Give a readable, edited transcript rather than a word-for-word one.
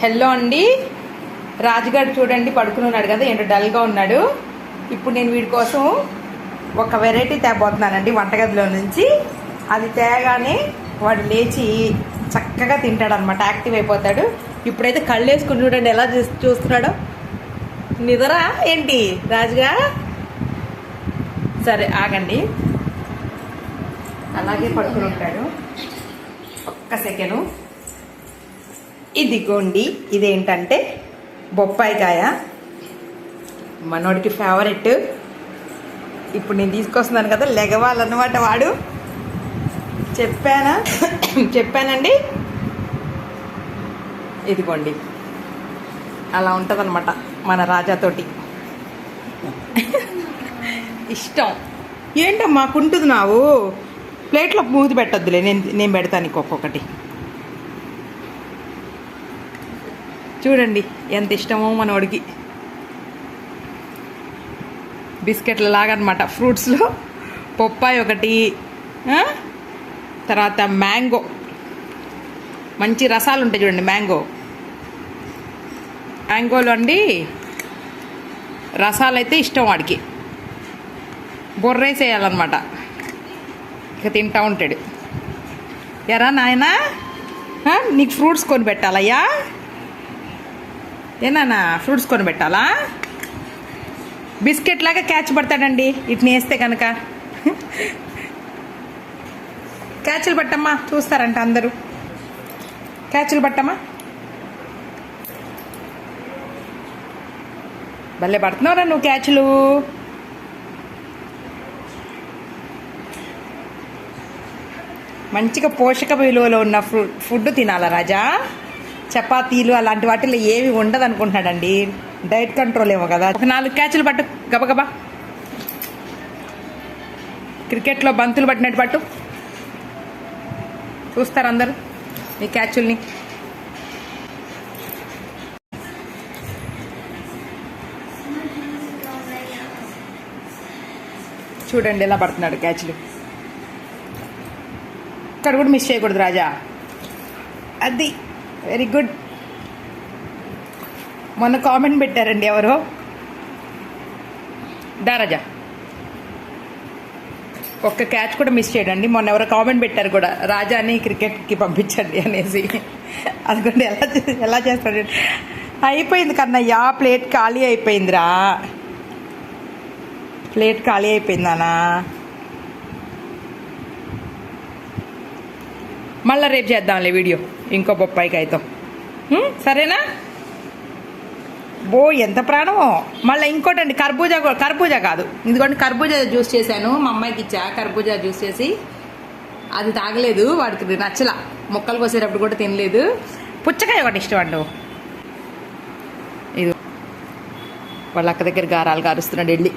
Hello అండి. రాజుగారు చూడండి పడుకుని ఉన్నాడు కదా, ఏంటో డల్గా ఉన్నాడు. ఇప్పుడు నేను వీడి కోసం ఒక వెరైటీ తేబోతున్నానండి వంటగదిలో నుంచి. అది తేగానే వాడు లేచి చక్కగా తింటాడు అనమాట, యాక్టివ్ అయిపోతాడు. ఇప్పుడైతే కళ్ళు వేసుకుని చూడండి ఎలా చూస్తున్నాడో. నిద్ర ఏంటి రాజుగా? సరే ఆగండి, అలాగే పడుకుని ఉంటాడు. ఒక్క సెకండు. ఇదిగోండి, ఇదేంటంటే బొప్పాయికాయ, మనోడికి ఫేవరెట్. ఇప్పుడు నేను తీసుకొస్తున్నాను కదా, లెగవాలన్నమాట వాడు. చెప్పానండి. ఇదిగోండి, అలా ఉంటుందన్నమాట మన రాజాతోటి. ఇష్టం ఏంటమ్మా కుంటున్నావు? ప్లేట్లో మూతి పెట్టొద్దులే, నేను పెడతాను నీకు ఒక్కొక్కటి. చూడండి ఎంత ఇష్టమో మనోడికి. బిస్కెట్ల లాగా అనమాట. ఫ్రూట్స్లో పొప్పాయి ఒకటి, తర్వాత మ్యాంగో, మంచి రసాలు ఉంటాయి చూడండి. మ్యాంగోలో అండి రసాలు అయితే ఇష్టం వాడికి. బొర్రేసేయాలన్నమాట, ఇక తింటూ ఉంటాడు. ఎరా నాయనా, నీకు ఫ్రూట్స్ కొని పెట్టాలయ్యా? ఏనా ఫ్రూట్స్ కొని పెట్టాలా? బిస్కెట్ లాగా క్యాచ్ పడతాడండి ఇట్ని వేస్తే కనుక. క్యాచ్లు పట్టమ్మా, చూస్తారంట అందరూ. క్యాచ్లు పట్టమ్మా. భలే పడుతున్నావురా నువ్వు క్యాచ్లు. మంచిగా పోషక విలువలో ఉన్న ఫుడ్ తినాలా రాజా. చపాతీలు అలాంటి వాటిలో ఏవి ఉండదు అనుకుంటున్నాడండి. డైట్ కంట్రోల్ ఏమో కదా. ఒక 4 క్యాచ్లు పట్టు గబగబా. క్రికెట్లో బంతులు పట్టినట్టు పట్టు. చూస్తారు అందరూ ఈ క్యాచ్ల్ని. చూడండి ఎలా పడుతున్నాడు క్యాచ్లు. ఇక్కడ కూడా మిస్ చేయకూడదు రాజా. అది వెరీ గుడ్. మొన్న కామెంట్ పెట్టారండి ఎవరో, రాజా ఒక్క క్యాచ్ కూడా మిస్ చేయడండి. మొన్న ఎవరో కామెంట్ పెట్టారు కూడా, రాజాని క్రికెట్కి పంపించండి అనేసి. అందుకంటే ఎలా చేస్తాడు. అయిపోయింది కన్నయ్య, ప్లేట్ ఖాళీ అయిపోయిందిరా. ప్లేట్ ఖాళీ అయిపోయిందానా? మళ్ళీ రేపు చేద్దాంలే వీడియో ఇంకో బొప్పాయికాయతో, సరేనా? బో ఎంత ప్రాణమో. మళ్ళీ ఇంకోటండి, కర్బూజా కాదు, ఎందుకంటే కర్బూజా జ్యూస్ చేశాను, మా అమ్మాయికి ఇచ్చా. కర్బూజా జ్యూస్ చేసి అది తాగలేదు, వాడికి నచ్చలా. మొక్కలు కోసేటప్పుడు కూడా తినలేదు. పుచ్చకాయ ఒకటి ఇష్టం అండు. ఇది వాళ్ళ అక్క దగ్గర గారాలు కారుస్తున్నాడు వెళ్ళి.